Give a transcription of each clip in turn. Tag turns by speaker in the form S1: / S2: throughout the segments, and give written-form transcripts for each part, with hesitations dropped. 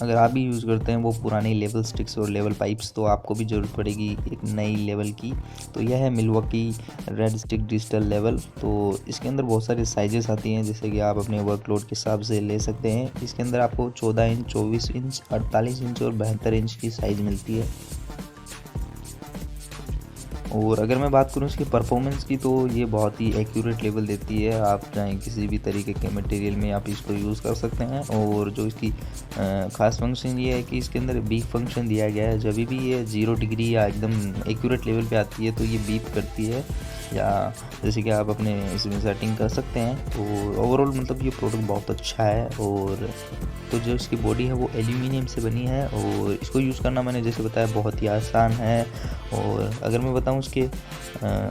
S1: अगर आप भी यूज़ करते हैं वो पुरानी लेवल स्टिक्स और लेवल पाइप्स, तो आपको भी ज़रूरत पड़ेगी एक नई लेवल की। तो यह है Milwaukee red stick digital level. तो इसके अंदर बहुत सारी साइजेस आती हैं, जैसे कि आप अपने वर्कलोड के हिसाब से ले सकते हैं। इसके अंदर आपको 14 इंच, 24 इंच, 48 इंच और 72 इंच की साइज़ मिलती है। और अगर मैं बात करूँ इसकी परफॉर्मेंस की, तो ये बहुत ही एक्यूरेट लेवल देती है। आप चाहें किसी भी तरीके के मटेरियल में आप इसको यूज़ कर सकते हैं। और जो इसकी ख़ास फंक्शन ये है कि इसके अंदर बीप फंक्शन दिया गया है। जब भी ये 0 डिग्री या एकदम एक्यूरेट लेवल पे आती है तो ये बीप करती है, या जैसे कि आप अपने इसमें सेटिंग कर सकते हैं। तो ओवरऑल मतलब ये प्रोडक्ट बहुत अच्छा है। और तो जो इसकी बॉडी है वो एल्यूमिनियम से बनी है, और इसको यूज़ करना मैंने जैसे बताया बहुत ही आसान है। और अगर मैं बताऊं इसके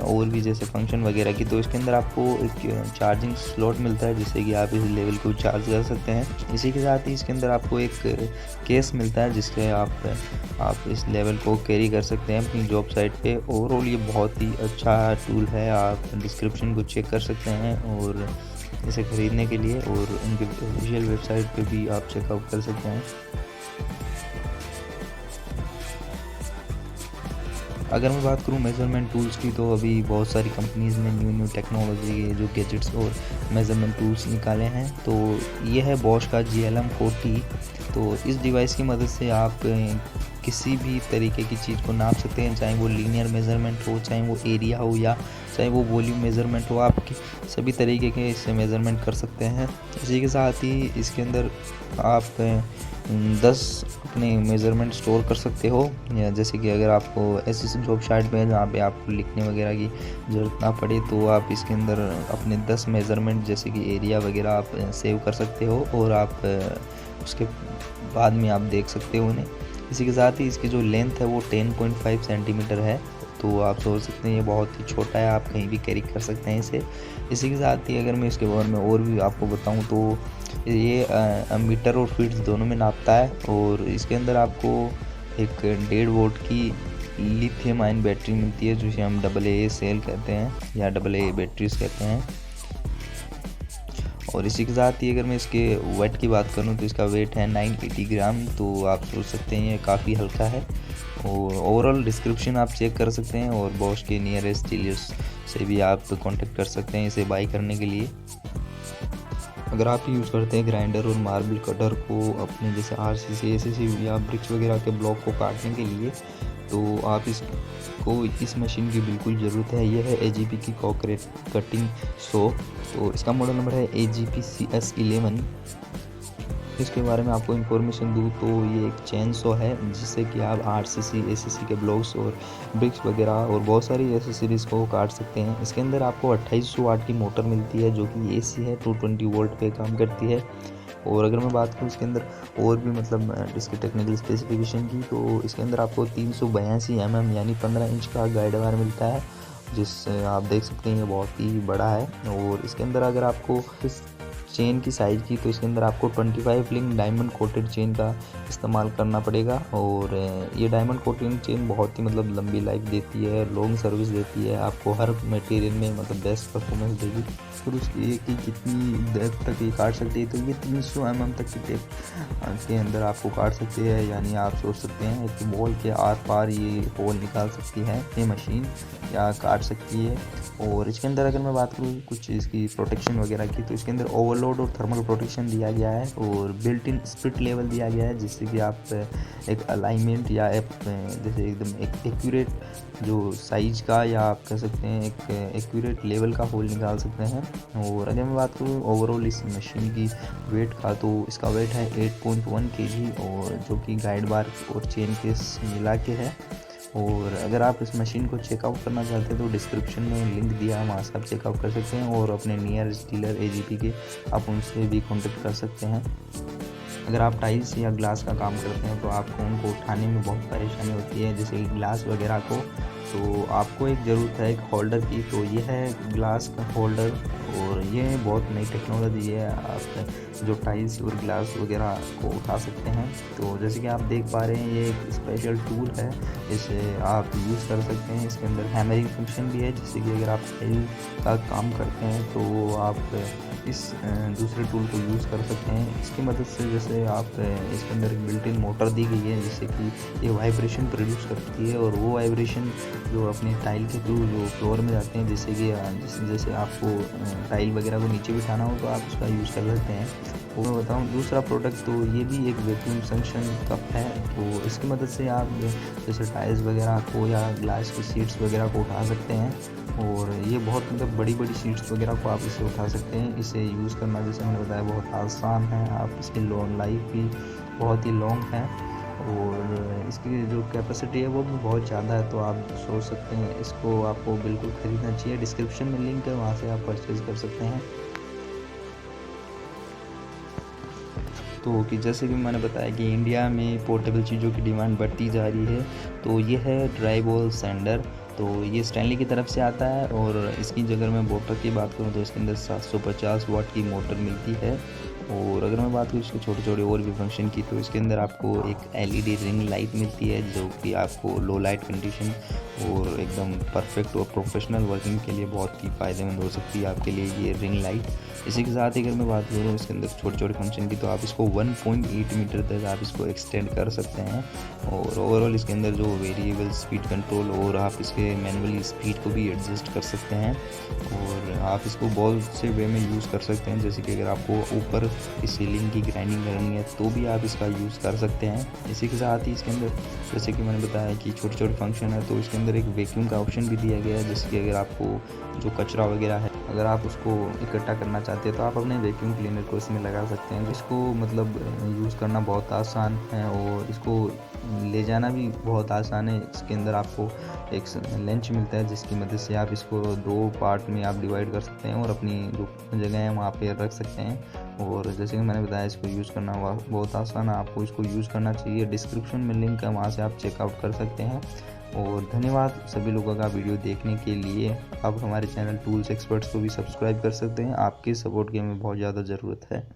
S1: और भी जैसे फंक्शन वगैरह की, तो इसके अंदर आपको एक चार्जिंग स्लॉट मिलता है, जिससे कि आप इस लेवल को चार्ज कर सकते हैं। इसी के साथ ही इसके अंदर आपको एक केस मिलता है, जिससे आप इस लेवल को कैरी कर सकते हैं अपनी जॉब साइट पे। ओवरऑल ये बहुत ही अच्छा टूल है। आप डिस्क्रिप्शन को चेक कर सकते हैं और इसे ख़रीदने के लिए, और उनके ऑफिशियल वेबसाइट पे भी आप चेकआउट कर सकते हैं। अगर मैं बात करूं मेज़रमेंट टूल्स की, तो अभी बहुत सारी कंपनीज़ ने न्यू टेक्नोलॉजी के जो गैजेट्स और मेज़रमेंट टूल्स निकाले हैं। तो ये है बॉश का GLM40। तो इस डिवाइस की मदद से आप किसी भी तरीके की चीज़ को नाप सकते हैं, चाहे वो लीनियर मेज़रमेंट हो, चाहे वो एरिया हो, या चाहे वो वॉल्यूम मेज़रमेंट हो। आप सभी तरीके के इससे मेज़रमेंट कर सकते हैं। इसी के साथ ही इसके अंदर आप 10 अपने मेज़रमेंट स्टोर कर सकते हो, या जैसे कि अगर आपको ऐसी जॉब साइट पे है जहाँ पे आपको लिखने वगैरह की ज़रूरत ना पड़े, तो आप इसके अंदर अपने 10 मेज़रमेंट जैसे कि एरिया वगैरह आप सेव कर सकते हो, और आप उसके बाद में आप देख सकते हो उन्हें। इसी के साथ ही इसकी जो लेंथ है वो 10.5 सेंटीमीटर है। तो आप सोच सकते हैं ये बहुत ही छोटा है, आप कहीं भी कैरी कर सकते हैं इसे। इसी के साथ ही अगर मैं इसके बारे में और भी आपको बताऊं, तो ये मीटर और फीट्स दोनों में नापता है। और इसके अंदर आपको एक 1.5 वोल्ट की लिथियम आयन बैटरी मिलती है, जिसे हम AA सेल कहते हैं, या AA बैटरीज कहते हैं। और इसी के साथ ही अगर मैं इसके वेट की बात करूं, तो इसका वेट है 980 ग्राम। तो आप सोच सकते हैं ये काफ़ी हल्का है। और ओवरऑल डिस्क्रिप्शन आप चेक कर सकते हैं, और बॉश के नियरेस्ट डीलर्स से भी आप कांटेक्ट कर सकते हैं इसे बाई करने के लिए। अगर आप यूज़ करते हैं ग्राइंडर और मार्बल कटर को अपने जैसे RCC, ACC या ब्रिक्स वगैरह के ब्लॉक को काटने के लिए, तो आप इस मशीन की बिल्कुल ज़रूरत है। यह है AGP की कॉन्क्रीट कटिंग सॉ। तो इसका मॉडल नंबर है AGP CS11। इसके बारे में आपको इन्फॉर्मेशन दूँ, तो ये एक चेन सॉ है, जिससे कि आप RCC, ACC के ब्लॉक्स और ब्रिक्स वगैरह और बहुत सारी एसेसरीज़ को काट सकते हैं। इसके अंदर आपको 2800 वाट की मोटर मिलती है, जो कि AC है, 220 वोल्ट पे काम करती है। और अगर मैं बात करूँ इसके अंदर और भी मतलब इसके टेक्निकल स्पेसिफिकेशन की, तो इसके अंदर आपको 382 mm यानी 15 इंच का गाइड वायर मिलता है, जिससे आप देख सकते हैं ये बहुत ही बड़ा है। और इसके अंदर अगर आपको इस चेन की साइज़ की, तो इसके अंदर आपको 25 लिंक डायमंड कोटेड चेन का इस्तेमाल करना पड़ेगा। और ये डायमंड कोटेड चेन बहुत ही मतलब लंबी लाइफ देती है, लॉन्ग सर्विस देती है, आपको हर मटेरियल में मतलब बेस्ट परफॉर्मेंस देगी। फिर उसकी ये कि कितनी डेप्थ तक ये काट सकती है, तो ये 300 mm तक की डेप्थ के अंदर आपको काट सकती है। यानी आप सोच सकते हैं कि बॉल के आर पार ये होल निकाल सकती है ये मशीन, या काट सकती है। और इसके अंदर अगर मैं बात करूँ कुछ इसकी प्रोटेक्शन वगैरह की, तो इसके अंदर ओवरलोड और थर्मल प्रोटेक्शन दिया गया है, और बिल्ट इन स्प्लिट लेवल दिया गया है, जिससे कि आप एक अलाइनमेंट या जैसे एकदम एक एक्यूरेट जो साइज का, या आप कह सकते हैं एक एक्यूरेट लेवल का होल निकाल सकते हैं। और अगर मैं बात करूँ ओवरऑल इस मशीन की वेट का, तो इसका वेट है 8.1 kg, और जो कि गाइड बार और चेन केस मिला के है। और अगर आप इस मशीन को चेकआउट करना चाहते हैं, तो डिस्क्रिप्शन में लिंक दिया है, वहाँ से आप चेकआउट कर सकते हैं। और अपने नियरेस्ट डीलर AGP के आप उनसे भी कॉन्टेक्ट कर सकते हैं। अगर आप टाइल्स या ग्लास का काम करते हैं, तो आपको उनको उठाने में बहुत परेशानी होती है, जैसे कि ग्लास वगैरह को। तो आपको एक ज़रूरत है एक होल्डर की, तो ये है ग्लास का होल्डर, और ये बहुत नई टेक्नोलॉजी है। आप जो टाइल्स और ग्लास वगैरह को उठा सकते हैं। तो जैसे कि आप देख पा रहे हैं ये एक स्पेशल टूल है, इसे आप यूज़ कर सकते हैं। इसके अंदर हैमरिंग फंक्शन भी है, जैसे कि अगर आप टाइल का काम करते हैं तो आप इस दूसरे टूल को यूज़ कर सकते हैं। इसकी मदद से जैसे आप इसके अंदर एक बिल्ट इन मोटर दी गई है जिससे कि ये वाइब्रेशन प्रोड्यूस करती है, और वो वाइब्रेशन जो अपने टाइल के थ्रू जो फ्लोर में जाते हैं, जैसे कि जैसे आपको टाइल वगैरह को नीचे बिठाना हो तो आप उसका यूज़ कर सकते हैं। और मैं बताऊँ दूसरा प्रोडक्ट, तो ये भी एक वैक्यूम सक्शन कप है। तो इसकी मदद से आप जैसे टाइल्स वगैरह को या ग्लास की शीट्स वगैरह को उठा सकते हैं, और ये बहुत मतलब बड़ी बड़ी शीट्स वगैरह को आप इसे उठा सकते हैं। इसे यूज़ करना जैसे मैंने बताया बहुत आसान है, आप इसकी लॉन्ग लाइफ भी बहुत ही लॉन्ग है, और इसकी जो कैपेसिटी है वो भी बहुत ज़्यादा है। तो आप सोच सकते हैं इसको आपको बिल्कुल ख़रीदना चाहिए। डिस्क्रिप्शन में लिंक है, वहाँ से आप परचेज़ कर सकते हैं। तो कि जैसे कि मैंने बताया कि इंडिया में पोर्टेबल चीज़ों की डिमांड बढ़ती जा रही है, तो ये है ड्राई बॉल सैंडर। तो ये स्टैनली की तरफ से आता है, और इसकी अगर मैं मोटर की बात करूँ तो इसके अंदर 750 वाट की मोटर मिलती है। और अगर मैं बात करूँ इसके छोटे छोटे और भी फंक्शन की, तो इसके अंदर आपको एक LED रिंग लाइट मिलती है जो कि आपको लो लाइट कंडीशन और एकदम परफेक्ट और प्रोफेशनल वर्किंग के लिए बहुत ही फ़ायदेमंद हो सकती है आपके लिए ये रिंग लाइट। इसी के साथ ही अगर मैं बात करूँ इसके अंदर छोटे छोटे फंक्शन की, तो आप इसको 1.8 मीटर तक आप इसको एक्सटेंड कर सकते हैं। और ओवरऑल इसके अंदर जो वेरिएबल स्पीड कंट्रोल, और आप इसके मैनुअली स्पीड को भी एडजस्ट कर सकते हैं, और आप इसको बहुत से वे में यूज़ कर सकते हैं। जैसे कि अगर आपको ऊपर की सीलिंग की ग्राइंडिंग करनी है तो भी आप इसका यूज़ कर सकते हैं। इसी के साथ ही इसके अंदर जैसे कि मैंने बताया कि छोटे छोटे फंक्शन है, तो इसके अंदर एक वैक्यूम का ऑप्शन भी दिया गया है। जैसे कि अगर आपको जो कचरा वगैरह है अगर आप उसको इकट्ठा करना चाहते हैं तो आप अपने वैक्यूम क्लीनर को इसमें लगा सकते हैं। इसको मतलब यूज़ करना बहुत आसान है, और इसको ले जाना भी बहुत आसान है। इसके अंदर आपको एक लेंच मिलता है जिसकी मदद से आप इसको 2 पार्ट में आप डिवाइड कर सकते हैं और अपनी जो जगह है वहाँ पे रख सकते हैं। और जैसे कि मैंने बताया इसको यूज़ करना बहुत आसान है, आपको इसको यूज़ करना चाहिए। डिस्क्रिप्शन में लिंक है, वहाँ से आप चेकआउट कर सकते हैं। और धन्यवाद सभी लोगों का वीडियो देखने के लिए। आप हमारे चैनल टूल्स एक्सपर्ट्स को भी सब्सक्राइब कर सकते हैं, आपके सपोर्ट की हमें बहुत ज़्यादा ज़रूरत है।